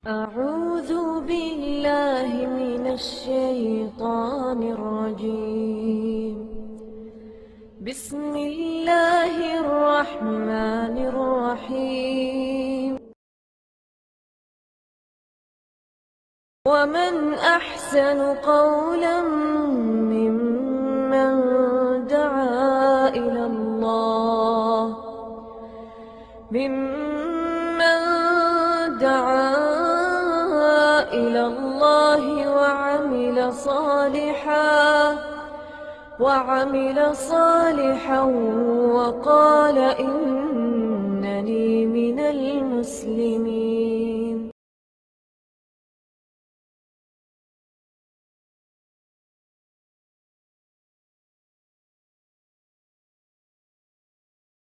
أعوذ بالله من الشيطان الرجيم. بسم الله الرحمن الرحيم. ومن أحسن قولا ممن دعا إلى الله وعمل صالحا وقال إنني من المسلمين.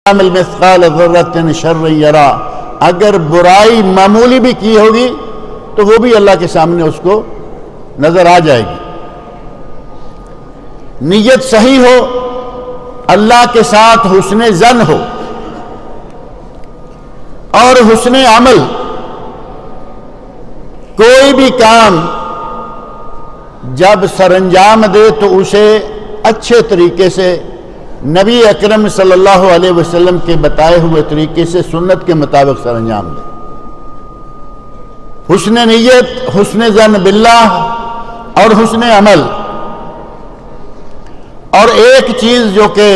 مثقال ذرۃ شر یرا، اگر برائی معمولی بھی کی ہوگی تو وہ بھی اللہ کے سامنے اس کو نظر آ جائے گی. نیت صحیح ہو، اللہ کے ساتھ حسن ظن ہو اور حسن عمل. کوئی بھی کام جب سر انجام دے تو اسے اچھے طریقے سے نبی اکرم صلی اللہ علیہ وسلم کے بتائے ہوئے طریقے سے سنت کے مطابق سر انجام دے. حسن نیت، حسن ظن باللہ اور حسن عمل. اور ایک چیز جو کہ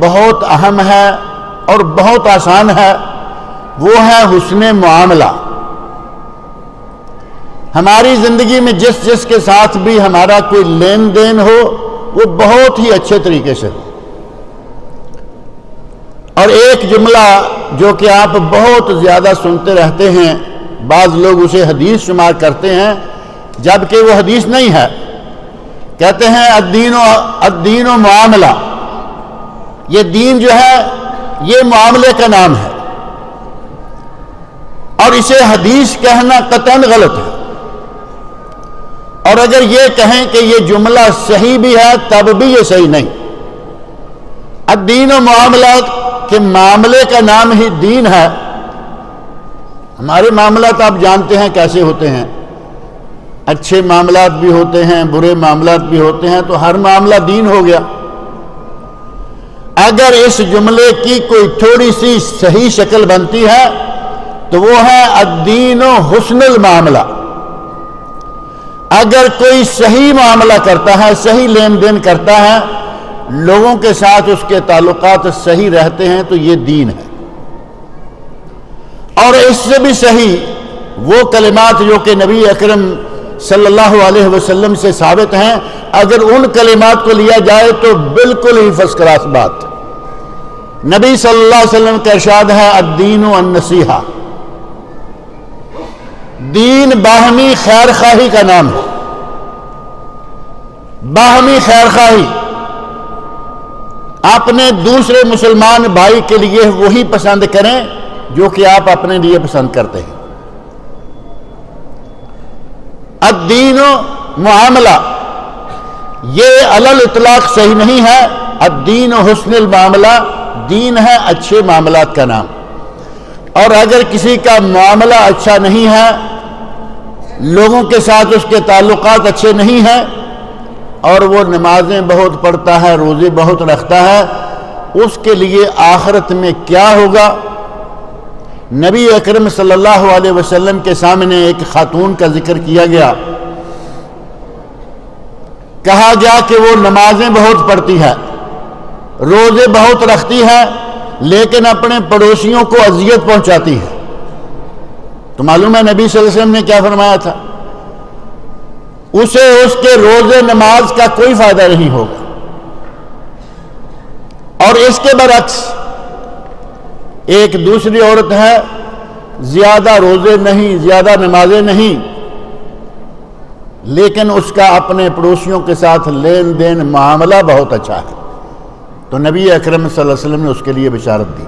بہت اہم ہے اور بہت آسان ہے وہ ہے حسن معاملہ. ہماری زندگی میں جس کے ساتھ بھی ہمارا کوئی لین دین ہو وہ بہت ہی اچھے طریقے سے ہو. اور ایک جملہ جو کہ آپ بہت زیادہ سنتے رہتے ہیں، بعض لوگ اسے حدیث شمار کرتے ہیں جبکہ وہ حدیث نہیں ہے. کہتے ہیں الدین و معاملہ. یہ دین جو ہے یہ معاملے کا نام ہے اور اسے حدیث کہنا قطعاً غلط ہے. اور اگر یہ کہیں کہ یہ جملہ صحیح بھی ہے تب بھی یہ صحیح نہیں. الدین و معاملہ کہ معاملے کا نام ہی دین ہے. ہمارے معاملات آپ جانتے ہیں کیسے ہوتے ہیں. اچھے معاملات بھی ہوتے ہیں، برے معاملات بھی ہوتے ہیں، تو ہر معاملہ دین ہو گیا. اگر اس جملے کی کوئی تھوڑی سی صحیح شکل بنتی ہے تو وہ ہے الدین و حسن المعاملہ. اگر کوئی صحیح معاملہ کرتا ہے، صحیح لین دین کرتا ہے، لوگوں کے ساتھ اس کے تعلقات صحیح رہتے ہیں تو یہ دین ہے. اور اس سے بھی صحیح وہ کلمات جو کہ نبی اکرم صلی اللہ علیہ وسلم سے ثابت ہیں، اگر ان کلمات کو لیا جائے تو بالکل ہی فرسٹ کلاس بات. نبی صلی اللہ علیہ وسلم کا ارشاد ہے الدین النصیحہ. دین باہمی خیر خواہی کا نام ہے. باہمی خیر خواہی. اپنے دوسرے مسلمان بھائی کے لیے وہی پسند کریں جو کہ آپ اپنے لیے پسند کرتے ہیں. الدین و معاملہ یہ علل اطلاق صحیح نہیں ہے. الدین و حسن المعاملہ، دین ہے اچھے معاملات کا نام. اور اگر کسی کا معاملہ اچھا نہیں ہے، لوگوں کے ساتھ اس کے تعلقات اچھے نہیں ہیں اور وہ نمازیں بہت پڑھتا ہے، روزے بہت رکھتا ہے، اس کے لیے آخرت میں کیا ہوگا؟ نبی اکرم صلی اللہ علیہ وسلم کے سامنے ایک خاتون کا ذکر کیا گیا. کہا گیا کہ وہ نمازیں بہت پڑھتی ہے، روزے بہت رکھتی ہے، لیکن اپنے پڑوسیوں کو اذیت پہنچاتی ہے. تو معلوم ہے نبی صلی اللہ علیہ وسلم نے کیا فرمایا تھا؟ اسے اس کے روزے نماز کا کوئی فائدہ نہیں ہوگا. اور اس کے برعکس ایک دوسری عورت ہے، زیادہ روزے نہیں، زیادہ نمازیں نہیں، لیکن اس کا اپنے پڑوسیوں کے ساتھ لین دین معاملہ بہت اچھا ہے. تو نبی اکرم صلی اللہ علیہ وسلم نے اس کے لیے بشارت دی.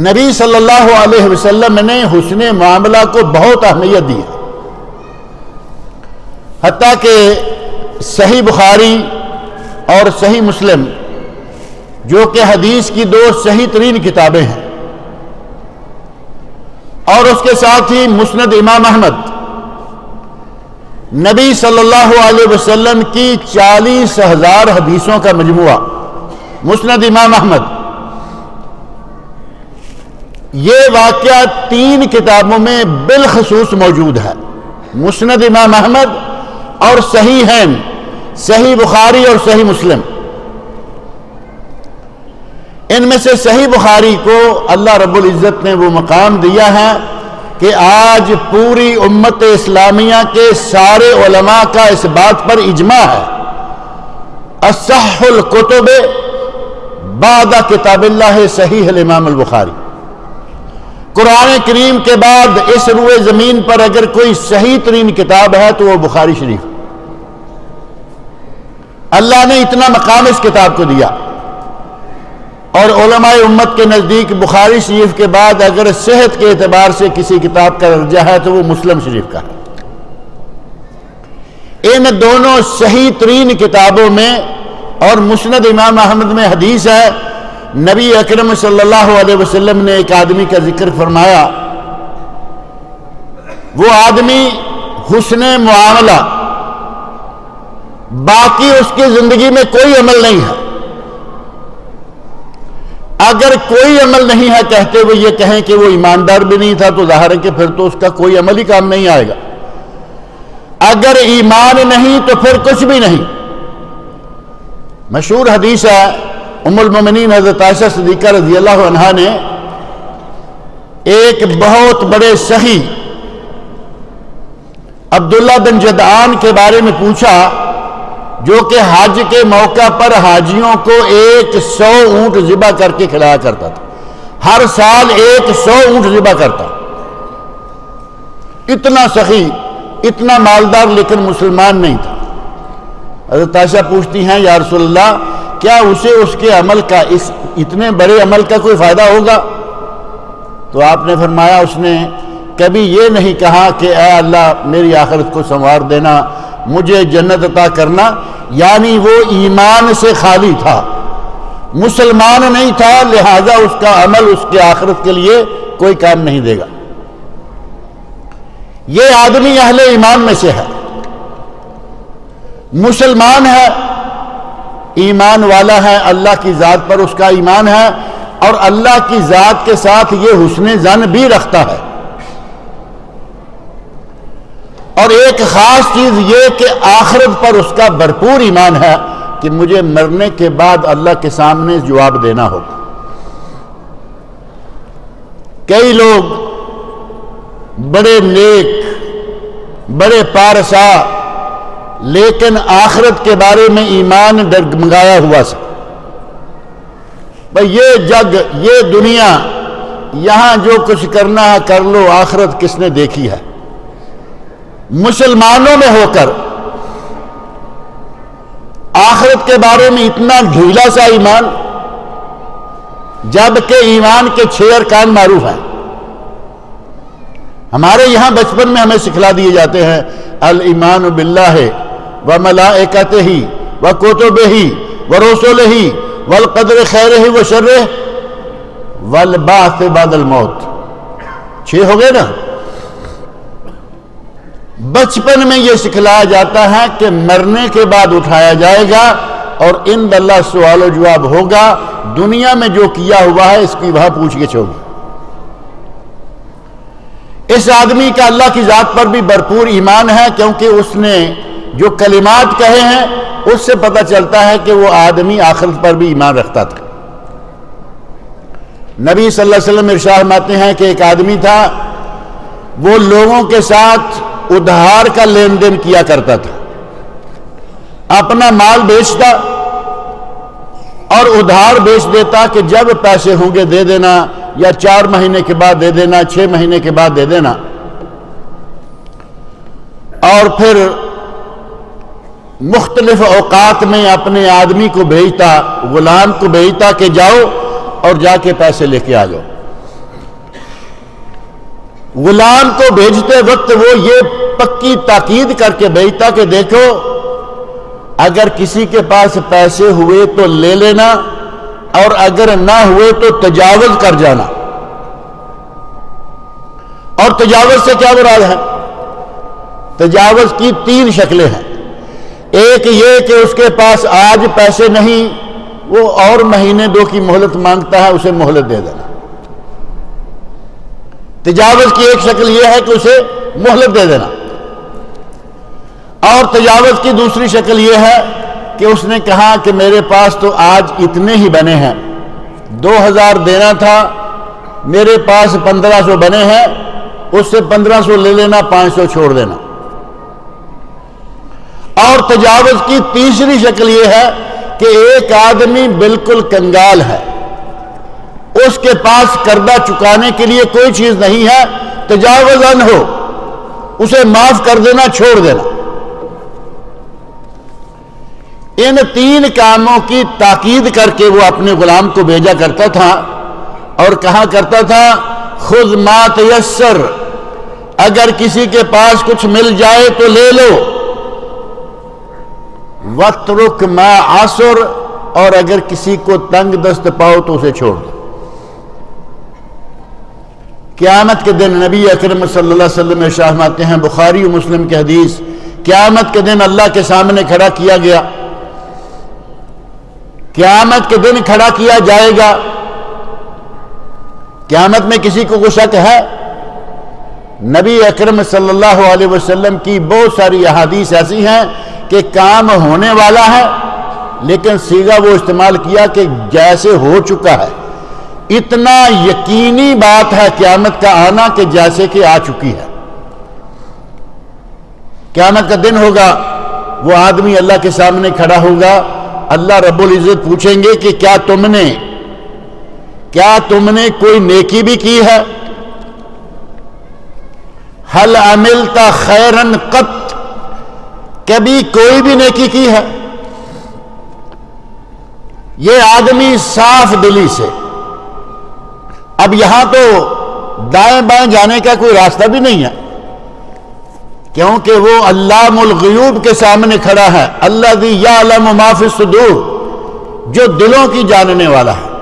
نبی صلی اللہ علیہ وسلم نے حسن معاملہ کو بہت اہمیت دی ہے. حتیٰ کہ صحیح بخاری اور صحیح مسلم جو کہ حدیث کی دو صحیح ترین کتابیں ہیں، اور اس کے ساتھ ہی مسند امام احمد، نبی صلی اللہ علیہ وسلم کی 40,000 حدیثوں کا مجموعہ مسند امام احمد، یہ واقعہ 3 کتابوں میں بالخصوص موجود ہے، مسند امام احمد اور صحیحین، صحیح بخاری اور صحیح مسلم۔ ان میں سے صحیح بخاری کو اللہ رب العزت نے وہ مقام دیا ہے کہ آج پوری امت اسلامیہ کے سارے علماء کا اس بات پر اجماع ہے، اصح الکتب بعد کتاب اللہ صحیح الامام البخاری۔ قرآن کریم کے بعد اس روئے زمین پر اگر کوئی صحیح ترین کتاب ہے تو وہ بخاری شریف۔ اللہ نے اتنا مقام اس کتاب کو دیا، اور علماء امت کے نزدیک بخاری شریف کے بعد اگر صحت کے اعتبار سے کسی کتاب کا درجہ ہے تو وہ مسلم شریف کا ہے۔ ان دونوں صحیح ترین کتابوں میں اور مسند امام احمد میں حدیث ہے، نبی اکرم صلی اللہ علیہ وسلم نے ایک آدمی کا ذکر فرمایا، وہ آدمی حسن معاملہ، باقی اس کی زندگی میں کوئی عمل نہیں ہے۔ اگر کوئی عمل نہیں ہے کہتے ہوئے یہ کہیں کہ وہ ایماندار بھی نہیں تھا تو ظاہر ہے کہ پھر تو اس کا کوئی عمل ہی کام نہیں آئے گا۔ اگر ایمان نہیں تو پھر کچھ بھی نہیں۔ مشہور حدیث ہے، ام المومنین حضرت عائشہ صدیقہ رضی اللہ عنہا نے ایک بہت بڑے سخی عبداللہ بن جدعان کے بارے میں پوچھا، جو کہ حج کے موقع پر حاجیوں کو 100 اونٹ ذبح کر کے کھلایا کرتا تھا، ہر سال 100 اونٹ ذبح کرتا، اتنا سخی، اتنا مالدار، لیکن مسلمان نہیں تھا۔ حضرت عائشہ پوچھتی ہیں، یا رسول اللہ، کیا اسے اس کے عمل کا، اس اتنے بڑے عمل کا کوئی فائدہ ہوگا؟ تو آپ نے فرمایا، اس نے کبھی یہ نہیں کہا کہ اے اللہ میری آخرت کو سنوار دینا، مجھے جنت عطا کرنا، یعنی وہ ایمان سے خالی تھا، مسلمان نہیں تھا، لہذا اس کا عمل اس کے آخرت کے لیے کوئی کام نہیں دے گا۔ یہ آدمی اہل ایمان میں سے ہے، مسلمان ہے، ایمان والا ہے، اللہ کی ذات پر اس کا ایمان ہے، اور اللہ کی ذات کے ساتھ یہ حسن ظن بھی رکھتا ہے۔ اور ایک خاص چیز یہ کہ آخرت پر اس کا بھرپور ایمان ہے کہ مجھے مرنے کے بعد اللہ کے سامنے جواب دینا ہوگا۔ کئی لوگ بڑے نیک، بڑے پارسا، لیکن آخرت کے بارے میں ایمان ڈگمگایا ہوا سا، بھئی یہ جگ، یہ دنیا، یہاں جو کچھ کرنا ہے کر لو، آخرت کس نے دیکھی ہے؟ مسلمانوں میں ہو کر آخرت کے بارے میں اتنا ڈھیلا سا ایمان، جبکہ ایمان کے 6 ارکان معروف ہیں۔ ہمارے یہاں بچپن میں ہمیں سکھلا دیے جاتے ہیں، الایمان باللہ وملائکتہ وکتبہ ورسلہ والقدر خیرہ وشرہ والبعث بعد الموت۔ 6 ہو گئے نا؟ بچپن میں یہ سکھلایا جاتا ہے کہ مرنے کے بعد اٹھایا جائے گا اور ان اللہ سوال و جواب ہوگا، دنیا میں جو کیا ہوا ہے اس کی وہاں پوچھ گچھ ہوگی۔ اس آدمی کا اللہ کی ذات پر بھی بھرپور ایمان ہے، کیونکہ اس نے جو کلمات کہے ہیں اس سے پتہ چلتا ہے کہ وہ آدمی آخرت پر بھی ایمان رکھتا تھا۔ نبی صلی اللہ علیہ وسلم ارشاد فرماتے ہیں کہ ایک آدمی تھا، وہ لوگوں کے ساتھ ادھار کا لین دین کیا کرتا تھا، اپنا مال بیچتا اور ادھار بیچ دیتا کہ جب پیسے ہوں گے دے دینا، یا 4 مہینے کے بعد دے دینا، 6 مہینے کے بعد دے دینا، اور پھر مختلف اوقات میں اپنے آدمی کو بھیجتا، غلام کو بھیجتا کہ جاؤ اور جا کے پیسے لے کے آ جاؤ۔ غلام کو بھیجتے وقت وہ یہ پکی تاکید کر کے بھیجتا کہ دیکھو اگر کسی کے پاس پیسے ہوئے تو لے لینا، اور اگر نہ ہوئے تو تجاوز کر جانا۔ تجاوز سے کیا مراد ہے؟ تجاوز کی 3 شکلیں ہیں. ایک یہ کہ اس کے پاس آج پیسے نہیں، وہ اور مہینے 2 کی مہلت مانگتا ہے، اسے مہلت دے دینا. تجاوز کی ایک شکل یہ ہے کہ اسے مہلت دے دینا. اور تجاوز کی دوسری شکل یہ ہے کہ اس نے کہا کہ میرے پاس تو آج اتنے ہی بنے ہیں، 2000 دینا تھا، میرے پاس 1500 بنے ہیں، اس سے 1500 لے لینا، 500 چھوڑ دینا. اور تجاوز کی تیسری شکل یہ ہے کہ ایک آدمی بالکل کنگال ہے، اس کے پاس قرضہ چکانے کے لیے کوئی چیز نہیں ہے، تجاوز عنہ، اسے معاف کر دینا، چھوڑ دینا. ان 3 کاموں کی تاکید کر کے وہ اپنے غلام کو بھیجا کرتا تھا اور کہا کرتا تھا خذ ما تیسر، اگر کسی کے پاس کچھ مل جائے تو لے لو، واترک ما عسر، اور اگر کسی کو تنگ دست پاؤ تو اسے چھوڑ دو. قیامت کے دن نبی اکرم صلی اللہ علیہ وسلم ارشاد فرماتے ہیں، بخاری و مسلم کی حدیث، قیامت کے دن اللہ کے سامنے کھڑا کیا گیا، قیامت کے دن کھڑا کیا جائے گا. قیامت میں کسی کو کوئی شک ہے؟ نبی اکرم صلی اللہ علیہ وسلم کی بہت ساری احادیث ایسی ہیں کہ کام ہونے والا ہے، لیکن صیغہ وہ استعمال کیا کہ جیسے ہو چکا ہے. اتنا یقینی بات ہے قیامت کا آنا کہ جیسے کہ آ چکی ہے. قیامت کا دن ہوگا، وہ آدمی اللہ کے سامنے کھڑا ہوگا، اللہ رب العزت پوچھیں گے کہ کیا تم نے کوئی نیکی بھی کی ہے؟ هل عملت خیرا قط، کبھی کوئی بھی نیکی کی ہے؟ یہ آدمی صاف دلی سے، اب یہاں تو دائیں بائیں جانے کا کوئی راستہ بھی نہیں ہے، کیونکہ وہ علام الغیوب کے سامنے کھڑا ہے، الذی یعلم ما فی الصدور، جو دلوں کی جاننے والا ہے.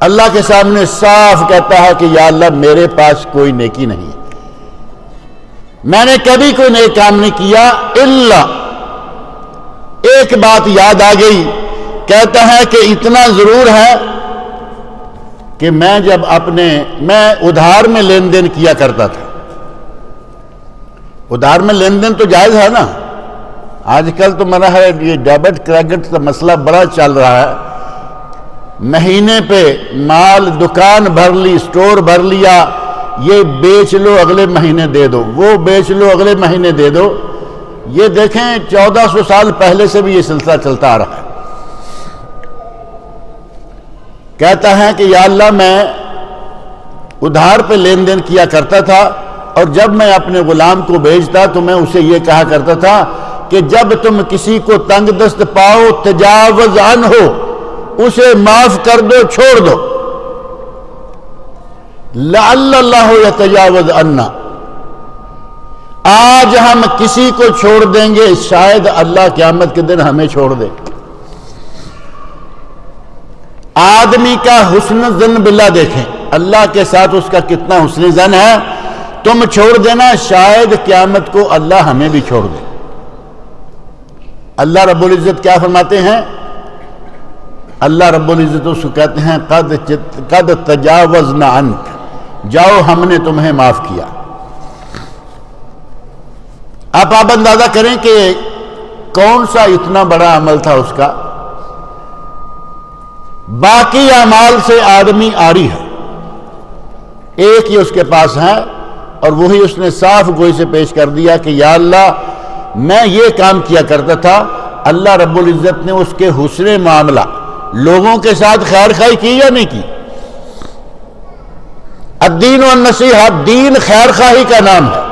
اللہ کے سامنے صاف کہتا ہے کہ یا اللہ میرے پاس کوئی نیکی نہیں ہے، میں نے کبھی کوئی نیک کام نہیں کیا، الا ایک بات یاد آ گئی، کہتا ہے کہ اتنا ضرور ہے کہ میں ادھار میں لین دین کیا کرتا تھا. ادھار میں لین دین تو جائز ہے نا، آج کل تو میرا ہے یہ ڈیبٹ کریڈٹ کا مسئلہ بڑا چل رہا ہے. مہینے پہ مال دکان بھر لی، سٹور بھر لیا، یہ بیچ لو اگلے مہینے دے دو، وہ بیچ لو اگلے مہینے دے دو. یہ دیکھیں 1400 سال پہلے سے بھی یہ سلسلہ چلتا آ رہا ہے. کہتا ہے کہ یا اللہ میں ادھار پہ لین دین کیا کرتا تھا، اور جب میں اپنے غلام کو بھیجتا تو میں اسے یہ کہا کرتا تھا کہ جب تم کسی کو تنگ دست پاؤ تجاوز عنہ، اسے معاف کر دو، چھوڑ دو. لعل اللہ یتجاوز عنا، آج ہم کسی کو چھوڑ دیں گے، شاید اللہ قیامت کے دن ہمیں چھوڑ دے. آدمی کا حسن ظن باللہ دیکھیں، اللہ کے ساتھ اس کا کتنا حسن ظن ہے. تم چھوڑ دینا، شاید قیامت کو اللہ ہمیں بھی چھوڑ دے. اللہ رب العزت کیا فرماتے ہیں؟ اللہ رب العزت اس کو کہتے ہیں قد تجاوزنا عنک، جاؤ ہم نے تمہیں معاف کیا. آپ اندازہ کریں کہ کون سا اتنا بڑا عمل تھا اس کا. باقی اعمال سے آدمی عاری ہے، ایک ہی اس کے پاس ہے، اور وہی اس نے صاف گوئی سے پیش کر دیا کہ یا اللہ میں یہ کام کیا کرتا تھا. اللہ رب العزت نے اس کے حسن معاملہ، لوگوں کے ساتھ خیر خواہی کی یا نہیں کی؟ الدین والنصیحہ، دین خیر خواہی کا نام ہے.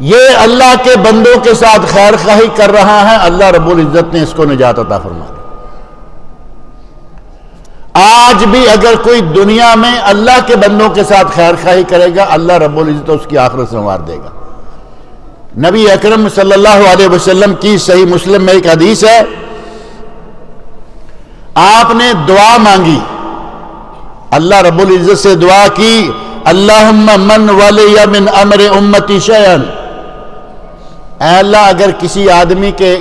یہ اللہ کے بندوں کے ساتھ خیر خواہی کر رہا ہے، اللہ رب العزت نے اس کو نجات عطا فرما دی. آج بھی اگر کوئی دنیا میں اللہ کے بندوں کے ساتھ خیر خواہی کرے گا، اللہ رب العزت اس کی آخرت سنوار دے گا. نبی اکرم صلی اللہ علیہ وسلم کی صحیح مسلم میں ایک حدیث ہے، آپ نے دعا مانگی اللہ رب العزت سے دعا کی اللہم من ولی من امر امتی شیئن، اے اللہ اگر کسی آدمی کے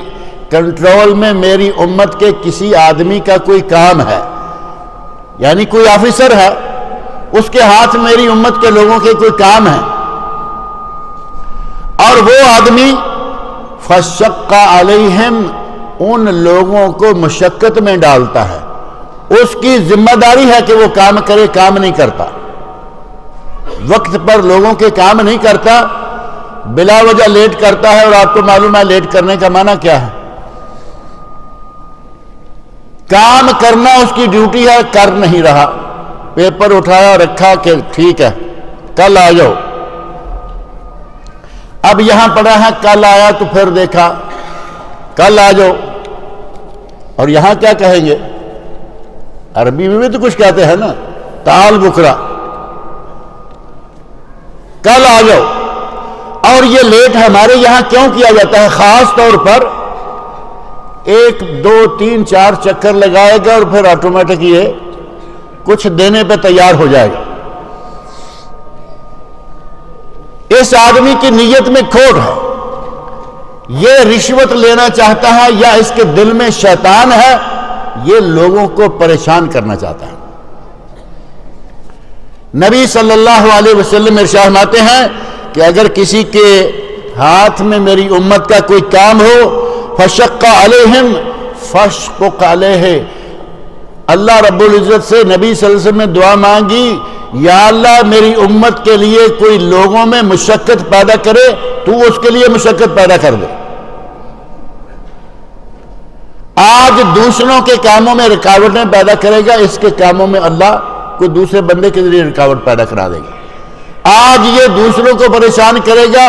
کنٹرول میں میری امت کے کسی آدمی کا کوئی کام ہے، یعنی کوئی آفیسر ہے، اس کے ہاتھ میری امت کے لوگوں کے کوئی کام ہے، اور وہ آدمی فشق علیہم، ان لوگوں کو مشقت میں ڈالتا ہے، اس کی ذمہ داری ہے کہ وہ کام کرے، کام نہیں کرتا، وقت پر لوگوں کے کام نہیں کرتا، بلا وجہ لیٹ کرتا ہے، اور آپ کو معلوم ہے لیٹ کرنے کا معنی کیا ہے؟ کام کرنا اس کی ڈیوٹی ہے، کر نہیں رہا، پیپر اٹھایا رکھا کہ ٹھیک ہے کل آ جاؤ، اب یہاں پڑا ہے کل آیا تو پھر دیکھا کل آ جاؤ، اور یہاں کیا کہیں گے؟ عربی میں بھی تو کچھ کہتے ہیں نا، تعال بکرا، کل آ جاؤ۔ اور یہ لیٹ ہمارے یہاں کیوں کیا جاتا ہے؟ خاص طور پر 1 2 3 4 چکر لگائے گا اور پھر آٹومیٹک یہ کچھ دینے پہ تیار ہو جائے گا۔ اس آدمی کی نیت میں کھوٹ ہے، یہ رشوت لینا چاہتا ہے یا اس کے دل میں شیطان ہے، یہ لوگوں کو پریشان کرنا چاہتا ہے۔ نبی صلی اللہ علیہ وسلم ارشاد فرماتے ہیں کہ اگر کسی کے ہاتھ میں میری امت کا کوئی کام ہو، فشق علیہم فشقق علیہ، اللہ رب العزت سے نبی صلی اللہ علیہ وسلم نے دعا مانگی، یا اللہ میری امت کے لیے کوئی لوگوں میں مشقت پیدا کرے، تو اس کے لیے مشقت پیدا کر دے۔ آج دوسروں کے کاموں میں رکاوٹیں پیدا کرے گا، اس کے کاموں میں اللہ کوئی دوسرے بندے کے ذریعے رکاوٹ پیدا کرا دے گا۔ آج یہ دوسروں کو پریشان کرے گا،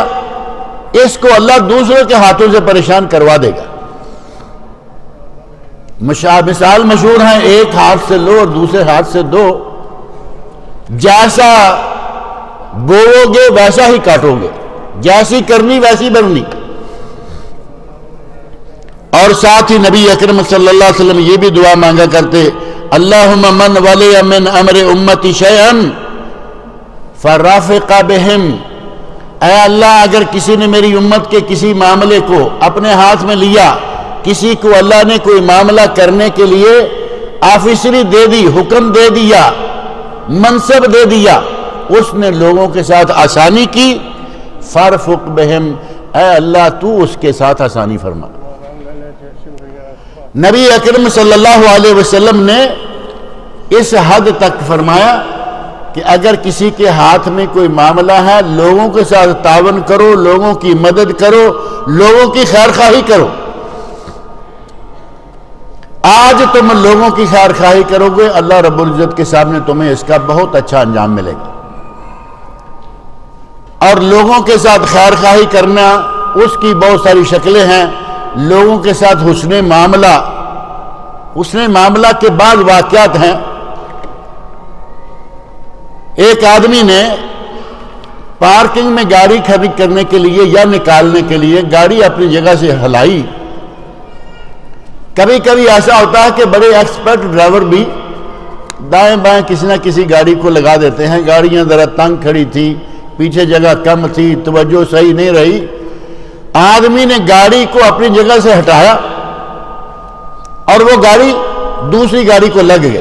اس کو اللہ دوسروں کے ہاتھوں سے پریشان کروا دے گا۔ مثال مشہور ہیں، ایک ہاتھ سے لو اور دوسرے ہاتھ سے دو، جیسا بوؤ گے ویسا ہی کاٹو گے، جیسی کرنی ویسی بننی۔ اور ساتھ ہی نبی اکرم صلی اللہ علیہ وسلم یہ بھی دعا مانگا کرتے، اللہم من ولی من امر امتی شیئن فرافق بہم، اے اللہ اگر کسی نے میری امت کے کسی معاملے کو اپنے ہاتھ میں لیا، کسی کو اللہ نے کوئی معاملہ کرنے کے لیے آفیسری دے دی، حکم دے دیا، منصب دے دیا، اس نے لوگوں کے ساتھ آسانی کی، فارفق بہم، اے اللہ تو اس کے ساتھ آسانی فرما۔ نبی اکرم صلی اللہ علیہ وسلم نے اس حد تک فرمایا کہ اگر کسی کے ہاتھ میں کوئی معاملہ ہے، لوگوں کے ساتھ تعاون کرو، لوگوں کی مدد کرو، لوگوں کی خیر خواہی کرو۔ آج تم لوگوں کی خیر خواہی کرو گے، اللہ رب العزت کے سامنے تمہیں اس کا بہت اچھا انجام ملے گا۔ اور لوگوں کے ساتھ خیر خواہی کرنا اس کی بہت ساری شکلیں ہیں۔ لوگوں کے ساتھ حسن معاملہ کے بعد واقعات ہیں۔ ایک آدمی نے پارکنگ میں گاڑی کھڑی کرنے کے لیے یا نکالنے کے لیے گاڑی اپنی جگہ سے ہلائی۔ کبھی کبھی ایسا ہوتا ہے کہ بڑے ایکسپرٹ ڈرائیور بھی دائیں بائیں کسی نہ کسی گاڑی کو لگا دیتے ہیں، گاڑیاں ذرا تنگ کھڑی تھی، پیچھے جگہ کم تھی، توجہ صحیح نہیں رہی، آدمی نے گاڑی کو اپنی جگہ سے ہٹایا اور وہ گاڑی دوسری گاڑی کو لگ گئی۔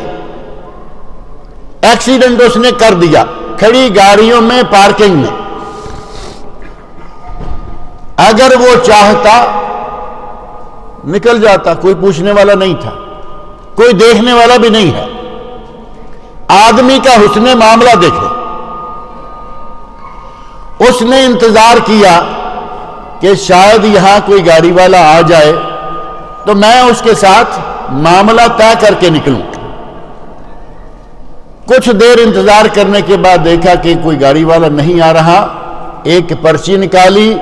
ایکسیڈنٹ اس نے کر دیا کھڑی گاڑیوں میں، پارکنگ میں۔ اگر وہ چاہتا نکل جاتا، کوئی پوچھنے والا نہیں تھا، کوئی دیکھنے والا بھی نہیں ہے۔ آدمی کا حسن معاملہ دیکھیں، اس نے انتظار کیا کہ شاید یہاں کوئی گاڑی والا آ جائے تو میں اس کے ساتھ معاملہ طے کر کے نکلوں۔ کچھ دیر انتظار کرنے کے بعد دیکھا کہ کوئی گاڑی والا نہیں آ رہا، ایک پرچی نکالی،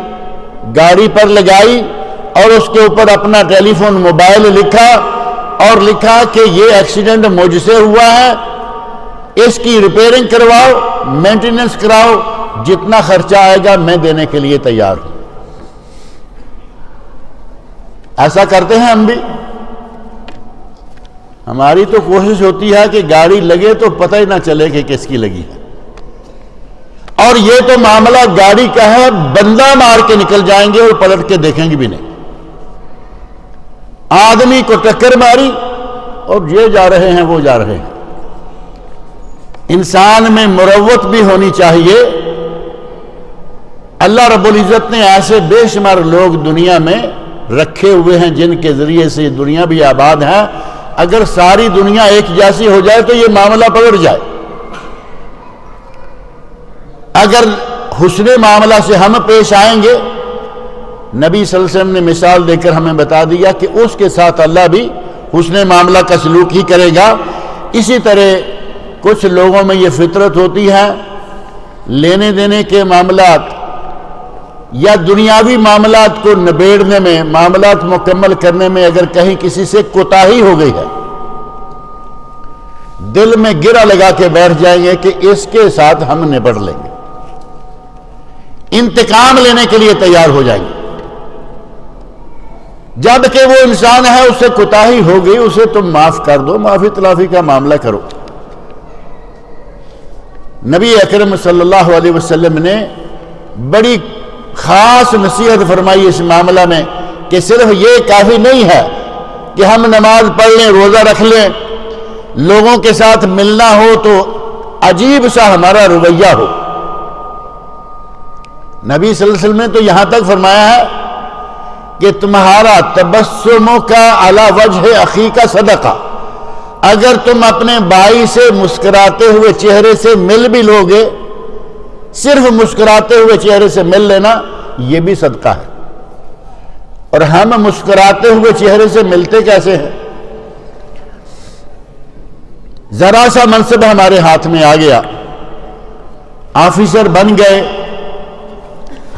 گاڑی پر لگائی اور اس کے اوپر اپنا ٹیلی فون موبائل لکھا اور لکھا کہ یہ ایکسیڈنٹ مجھ سے ہوا ہے، اس کی ریپیئرنگ کرواؤ، مینٹیننس کراؤ، جتنا خرچہ آئے گا میں دینے کے لیے تیار ہوں۔ ایسا کرتے ہیں ہم بھی۔ ہماری تو کوشش ہوتی ہے کہ گاڑی لگے تو پتہ ہی نہ چلے کہ کس کی لگی ہے، اور یہ تو معاملہ گاڑی کا ہے، بندہ مار کے نکل جائیں گے اور پلٹ کے دیکھیں گے بھی نہیں۔ آدمی کو ٹکر ماری اور یہ جا رہے ہیں وہ جا رہے ہیں۔ انسان میں مروت بھی ہونی چاہیے۔ اللہ رب العزت نے ایسے بے شمار لوگ دنیا میں رکھے ہوئے ہیں جن کے ذریعے سے دنیا بھی آباد ہے۔ اگر ساری دنیا ایک جیسی ہو جائے تو یہ معاملہ پلٹ جائے۔ اگر حسن معاملہ سے ہم پیش آئیں گے، نبی صلی اللہ علیہ وسلم نے مثال دے کر ہمیں بتا دیا کہ اس کے ساتھ اللہ بھی حسن معاملہ کا سلوک ہی کرے گا۔ اسی طرح کچھ لوگوں میں یہ فطرت ہوتی ہے، لینے دینے کے معاملات یا دنیاوی معاملات کو نبیڑنے میں، معاملات مکمل کرنے میں اگر کہیں کسی سے کوتاہی ہو گئی ہے، دل میں گرہ لگا کے بیٹھ جائیں گے کہ اس کے ساتھ ہم نبڑ لیں گے، انتقام لینے کے لیے تیار ہو جائیں گے۔ جبکہ وہ انسان ہے، اس سے کوتاہی ہو گئی، اسے تم معاف کر دو، معافی تلافی کا معاملہ کرو۔ نبی اکرم صلی اللہ علیہ وسلم نے بڑی خاص نصیحت فرمائی اس معاملہ میں کہ صرف یہ کافی نہیں ہے کہ ہم نماز پڑھ لیں، روزہ رکھ لیں، لوگوں کے ساتھ ملنا ہو تو عجیب سا ہمارا رویہ ہو۔ نبی صلی اللہ علیہ وسلم نے تو یہاں تک فرمایا ہے کہ تمہارا تبسموں کا علی وجہ اخی کا صدقہ، اگر تم اپنے بھائی سے مسکراتے ہوئے چہرے سے مل بھی لوگے، صرف مسکراتے ہوئے چہرے سے مل لینا، یہ بھی صدقہ ہے۔ اور ہم مسکراتے ہوئے چہرے سے ملتے کیسے ہیں؟ ذرا سا منصب ہمارے ہاتھ میں آ گیا، آفیسر بن گئے،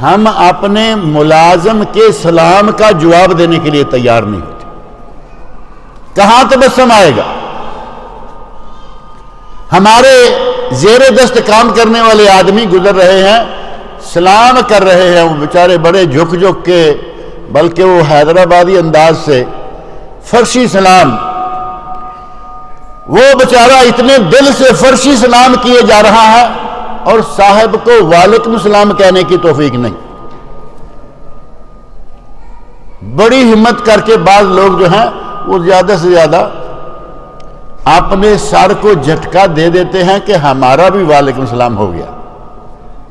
ہم اپنے ملازم کے سلام کا جواب دینے کے لیے تیار نہیں ہوتے، کہاں تبسم آئے گا؟ ہمارے زیر دست کام کرنے والے آدمی گزر رہے ہیں، سلام کر رہے ہیں، وہ بیچارے بڑے جھک جھک کے، بلکہ وہ حیدرآبادی انداز سے فرشی سلام، وہ بیچارہ اتنے دل سے فرشی سلام کیے جا رہا ہے اور صاحب کو وعلیکم السلام کہنے کی توفیق نہیں۔ بڑی ہمت کر کے بعض لوگ جو ہیں وہ زیادہ سے زیادہ اپنے سر کو جھٹکا دے دیتے ہیں کہ ہمارا بھی وعلیکم السلام ہو گیا،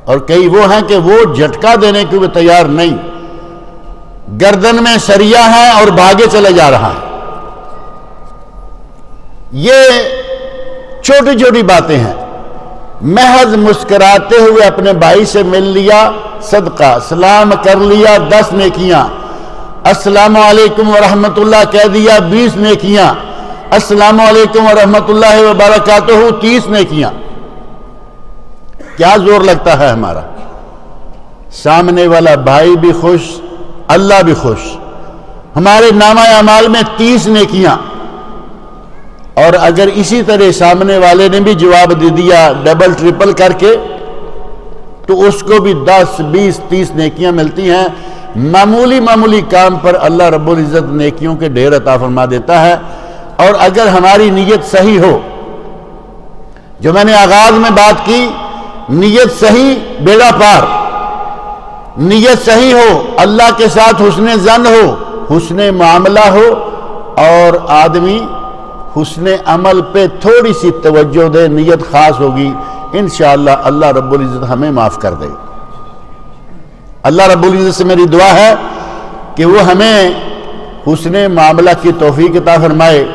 اور کئی وہ ہیں کہ وہ جھٹکا دینے کے بھی تیار نہیں، گردن میں سریا ہے اور بھاگے چلے جا رہا ہے۔ یہ چھوٹی چھوٹی باتیں ہیں، محض مسکراتے ہوئے اپنے بھائی سے مل لیا صدقہ، سلام کر لیا 10 نیکیاں، السلام علیکم ورحمۃ اللہ کہہ دیا 20 نیکیاں، السلام علیکم ورحمۃ اللہ وبرکاتہ 30 نیکیاں۔ کیا زور لگتا ہے ہمارا؟ سامنے والا بھائی بھی خوش، اللہ بھی خوش، ہمارے نامہ اعمال میں 30 نیکیاں، اور اگر اسی طرح سامنے والے نے بھی جواب دے دیا ڈبل ٹرپل کر کے تو اس کو بھی 10 20 30 نیکیاں ملتی ہیں۔ معمولی معمولی کام پر اللہ رب العزت نیکیوں کے ڈھیر عطا فرما دیتا ہے۔ اور اگر ہماری نیت صحیح ہو، جو میں نے آغاز میں بات کی، نیت صحیح بیڑا پار، نیت صحیح ہو، اللہ کے ساتھ حسن ظن ہو، حسن معاملہ ہو، اور آدمی حسن عمل پہ تھوڑی سی توجہ دے، نیت خاص ہوگی، انشاءاللہ اللہ رب العزت ہمیں معاف کر دے۔ اللہ رب العزت سے میری دعا ہے کہ وہ ہمیں حسن معاملہ کی توفیق عطا فرمائے۔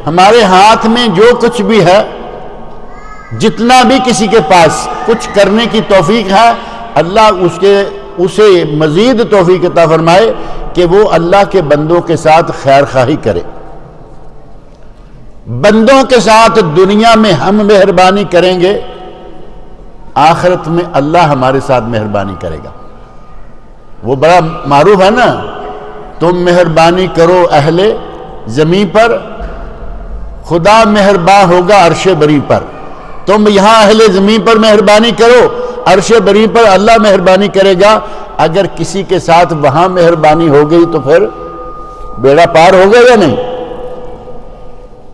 ہمارے ہاتھ میں جو کچھ بھی ہے، جتنا بھی کسی کے پاس کچھ کرنے کی توفیق ہے، اللہ اسے مزید توفیق عطا فرمائے کہ وہ اللہ کے بندوں کے ساتھ خیر خواہی کرے۔ بندوں کے ساتھ دنیا میں ہم مہربانی کریں گے، آخرت میں اللہ ہمارے ساتھ مہربانی کرے گا۔ وہ بڑا معروف ہے نا، تم مہربانی کرو اہل زمین پر، خدا مہربان ہوگا عرش بری پر۔ تم یہاں اہل زمین پر مہربانی کرو، عرش بری پر اللہ مہربانی کرے گا۔ اگر کسی کے ساتھ وہاں مہربانی ہو گئی تو پھر بیڑا پار ہو گیا یا نہیں؟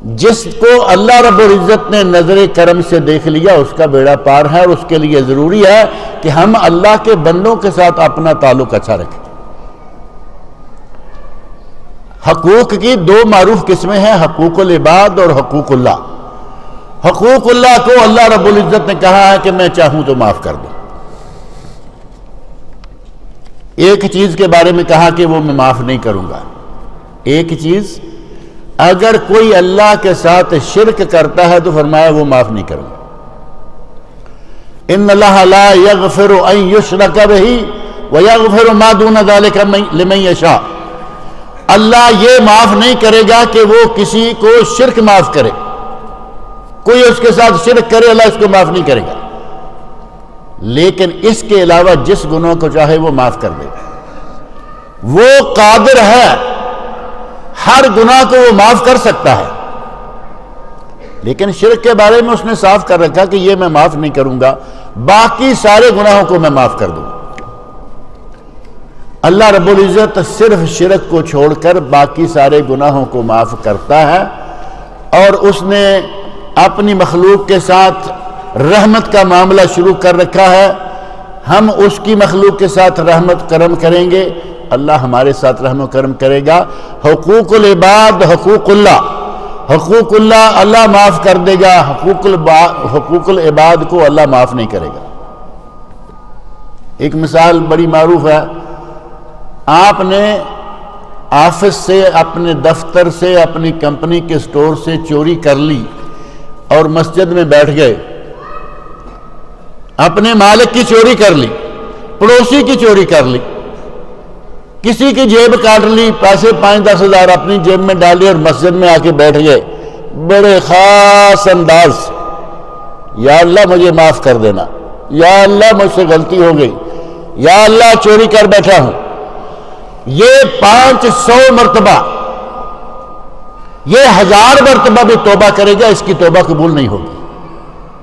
جس کو اللہ رب العزت نے نظر کرم سے دیکھ لیا اس کا بیڑا پار ہے، اور اس کے لیے ضروری ہے کہ ہم اللہ کے بندوں کے ساتھ اپنا تعلق اچھا رکھیں۔ حقوق کی دو معروف قسمیں ہیں، حقوق العباد اور حقوق اللہ۔ حقوق اللہ کو اللہ رب العزت نے کہا ہے کہ میں چاہوں تو معاف کر دوں۔ ایک چیز کے بارے میں کہا کہ وہ میں معاف نہیں کروں گا۔ ایک چیز، اگر کوئی اللہ کے ساتھ شرک کرتا ہے تو فرمایا وہ معاف نہیں کروں گا۔ ان اللہ لا یغفر ان یشرک بہ ویغفر ما دون ذلک لمن یشاء۔ اللہ یہ معاف نہیں کرے گا کہ وہ کسی کو شرک معاف کرے، کوئی اس کے ساتھ شرک کرے اللہ اس کو معاف نہیں کرے گا، لیکن اس کے علاوہ جس گناہ کو چاہے وہ معاف کر دے گا۔ وہ قادر ہے، ہر گناہ کو وہ معاف کر سکتا ہے، لیکن شرک کے بارے میں اس نے صاف کر رکھا کہ یہ میں معاف نہیں کروں گا، باقی سارے گناہوں کو میں معاف کر دوں گا۔ اللہ رب العزت صرف شرک کو چھوڑ کر باقی سارے گناہوں کو معاف کرتا ہے، اور اس نے اپنی مخلوق کے ساتھ رحمت کا معاملہ شروع کر رکھا ہے۔ ہم اس کی مخلوق کے ساتھ رحمت کرم کریں گے، اللہ ہمارے ساتھ رحم و کرم کرے گا۔ حقوق العباد، حقوق اللہ، حقوق اللہ اللہ معاف کر دے گا، حقوق العباد کو اللہ معاف نہیں کرے گا۔ ایک مثال بڑی معروف ہے، آپ نے آفس سے، اپنے دفتر سے، اپنی کمپنی کے سٹور سے چوری کر لی اور مسجد میں بیٹھ گئے، اپنے مالک کی چوری کر لی، پڑوسی کی چوری کر لی، کسی کی جیب کاٹ لی، پیسے 5-10 ہزار اپنی جیب میں ڈالی اور مسجد میں آ کے بیٹھ گئے بڑے خاص انداز سے، یا اللہ مجھے معاف کر دینا، یا اللہ مجھ سے غلطی ہو گئی، یا اللہ چوری کر بیٹھا ہوں۔ یہ 500 مرتبہ، یہ 1000 مرتبہ بھی توبہ کرے گا، اس کی توبہ قبول نہیں ہوگی۔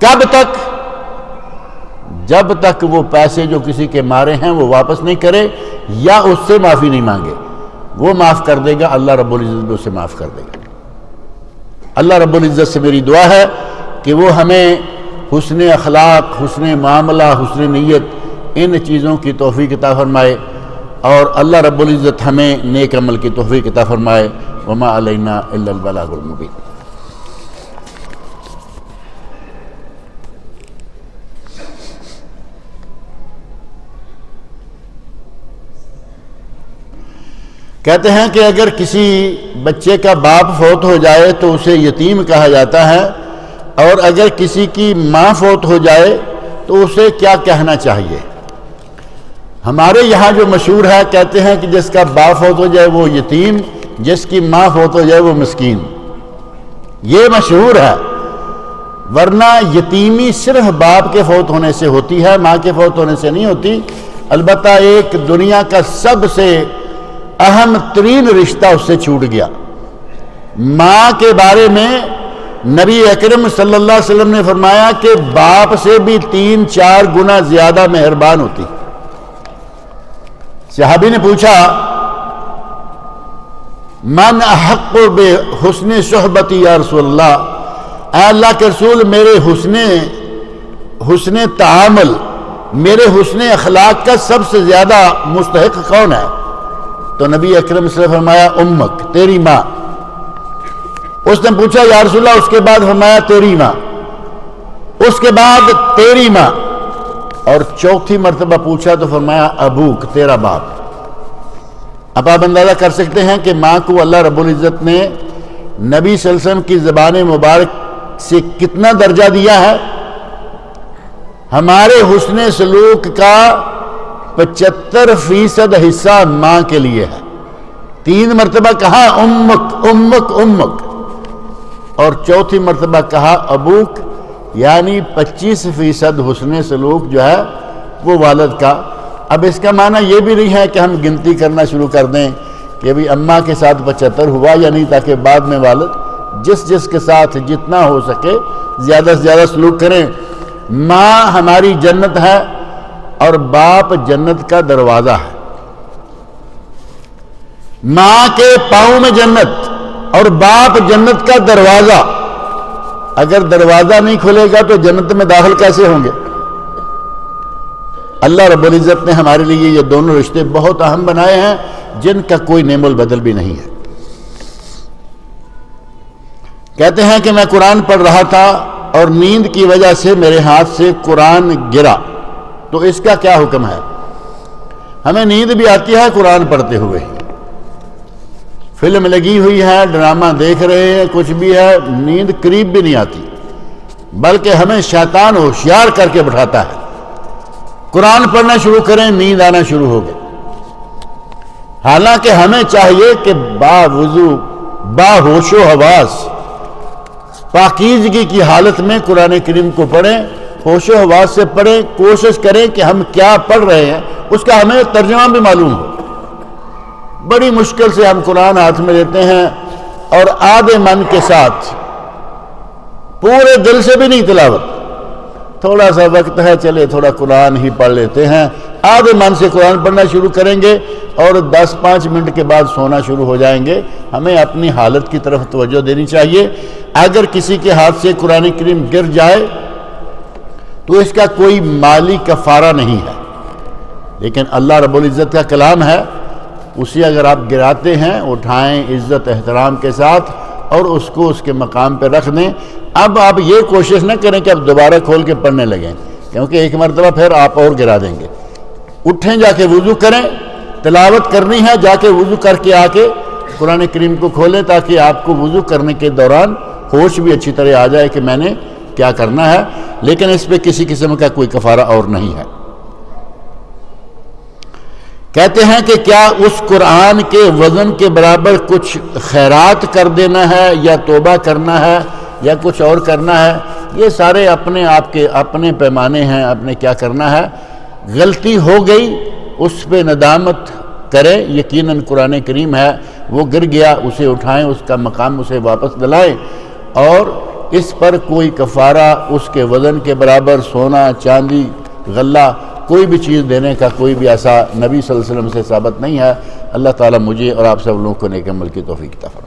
کب تک؟ جب تک وہ پیسے جو کسی کے مارے ہیں وہ واپس نہیں کرے یا اس سے معافی نہیں مانگے۔ وہ معاف کر دے گا، اللہ رب العزت بھی اسے معاف کر دے گا۔ اللہ رب العزت سے میری دعا ہے کہ وہ ہمیں حسن اخلاق، حسن معاملہ، حسن نیت، ان چیزوں کی توفیق عطا فرمائے، اور اللہ رب العزت ہمیں نیک عمل کی توفیق عطا فرمائے۔ وما علینا الا البلاغ المبین۔ کہتے ہیں کہ اگر کسی بچے کا باپ فوت ہو جائے تو اسے یتیم کہا جاتا ہے، اور اگر کسی کی ماں فوت ہو جائے تو اسے کیا کہنا چاہیے؟ ہمارے یہاں جو مشہور ہے، کہتے ہیں کہ جس کا باپ فوت ہو جائے وہ یتیم، جس کی ماں فوت ہو جائے وہ مسکین۔ یہ مشہور ہے، ورنہ یتیمی صرف باپ کے فوت ہونے سے ہوتی ہے، ماں کے فوت ہونے سے نہیں ہوتی۔ البتہ ایک دنیا کا سب سے اہم ترین رشتہ اس سے چھوٹ گیا۔ ماں کے بارے میں نبی اکرم صلی اللہ علیہ وسلم نے فرمایا کہ باپ سے بھی 3-4 گنا زیادہ مہربان ہوتی۔ صحابی نے پوچھا، من احق بحسن صحبتی یا رسول اللہ، اے اللہ کے رسول میرے حسن تعامل، میرے حسن اخلاق کا سب سے زیادہ مستحق کون ہے؟ تو نبی اکرم صلی اللہ علیہ وسلم نے فرمایا امک، تیری ماں۔ اس نے پوچھا یا رسول اللہ اس کے بعد؟ فرمایا تیری ماں، اس کے بعد تیری ماں، اور چوتھی مرتبہ پوچھا تو فرمایا ابوک، تیرا باپ۔ اب آپ اندازہ کر سکتے ہیں کہ ماں کو اللہ رب العزت نے نبی صلی اللہ علیہ وسلم کی زبان مبارک سے کتنا درجہ دیا ہے۔ ہمارے حسن سلوک کا 75% حصہ ماں کے لیے ہے۔ 3 مرتبہ کہا امک امک امک، اور چوتھی مرتبہ کہا ابوک، یعنی 25% حسن سلوک جو ہے وہ والد کا۔ اب اس کا معنی یہ بھی نہیں ہے کہ ہم گنتی کرنا شروع کر دیں کہ ابھی اماں کے ساتھ 75 ہوا یا نہیں، تاکہ بعد میں والد جس کے ساتھ جتنا ہو سکے زیادہ سے زیادہ سلوک کریں۔ ماں ہماری جنت ہے اور باپ جنت کا دروازہ ہے۔ ماں کے پاؤں میں جنت اور باپ جنت کا دروازہ، اگر دروازہ نہیں کھلے گا تو جنت میں داخل کیسے ہوں گے؟ اللہ رب العزت نے ہمارے لیے یہ دونوں رشتے بہت اہم بنائے ہیں جن کا کوئی نعم البدل بھی نہیں ہے۔ کہتے ہیں کہ میں قرآن پڑھ رہا تھا اور نیند کی وجہ سے میرے ہاتھ سے قرآن گرا، تو اس کا کیا حکم ہے؟ ہمیں نیند بھی آتی ہے قرآن پڑھتے ہوئے، فلم لگی ہوئی ہے، ڈرامہ دیکھ رہے ہیں، کچھ بھی ہے، نیند قریب بھی نہیں آتی، بلکہ ہمیں شیطان ہوشیار کر کے بٹھاتا ہے۔ قرآن پڑھنا شروع کریں، نیند آنا شروع ہو گئی، حالانکہ ہمیں چاہیے کہ باوضو باہوش و حواس پاکیزگی کی حالت میں قرآن کریم کو پڑھیں، ہوش و حواس سے پڑھیں، کوشش کریں کہ ہم کیا پڑھ رہے ہیں اس کا ہمیں ترجمہ بھی معلوم ہو۔ بڑی مشکل سے ہم قرآن ہاتھ میں لیتے ہیں اور آدھے من کے ساتھ، پورے دل سے بھی نہیں تلاوت، تھوڑا سا وقت ہے چلے تھوڑا قرآن ہی پڑھ لیتے ہیں، آدھے من سے قرآن پڑھنا شروع کریں گے اور 10-5 منٹ کے بعد سونا شروع ہو جائیں گے۔ ہمیں اپنی حالت کی طرف توجہ دینی چاہیے۔ اگر کسی کے ہاتھ سے قرآن کریم گر جائے تو اس کا کوئی مالی کفارہ نہیں ہے، لیکن اللہ رب العزت کا کلام ہے، اسے اگر آپ گراتے ہیں اٹھائیں عزت احترام کے ساتھ اور اس کو اس کے مقام پہ رکھ دیں۔ اب آپ یہ کوشش نہ کریں کہ آپ دوبارہ کھول کے پڑھنے لگیں، کیونکہ ایک مرتبہ پھر آپ اور گرا دیں گے۔ اٹھیں، جا کے وضو کریں، تلاوت کرنی ہے، جا کے وضو کر کے آ کے قرآن کریم کو کھولیں تاکہ آپ کو وضو کرنے کے دوران ہوش بھی اچھی طرح آ جائے کہ میں نے کیا کرنا ہے، لیکن اس پہ کسی قسم کا کوئی کفارہ اور نہیں ہے۔ کہتے ہیں کہ کیا اس قرآن کے وزن کے برابر کچھ خیرات کر دینا ہے یا توبہ کرنا ہے یا کچھ اور کرنا ہے؟ یہ سارے اپنے آپ کے اپنے پیمانے ہیں، اپنے کیا کرنا ہے۔ غلطی ہو گئی اس پہ ندامت کریں، یقیناً قرآن کریم ہے، وہ گر گیا، اسے اٹھائیں، اس کا مقام اسے واپس دلائیں، اور اس پر کوئی کفارہ اس کے وزن کے برابر سونا چاندی غلہ کوئی بھی چیز دینے کا کوئی بھی ایسا نبی صلی اللہ علیہ وسلم سے ثابت نہیں ہے۔ اللہ تعالیٰ مجھے اور آپ سب لوگوں کو نیک عمل کی توفیق عطا فرمائے۔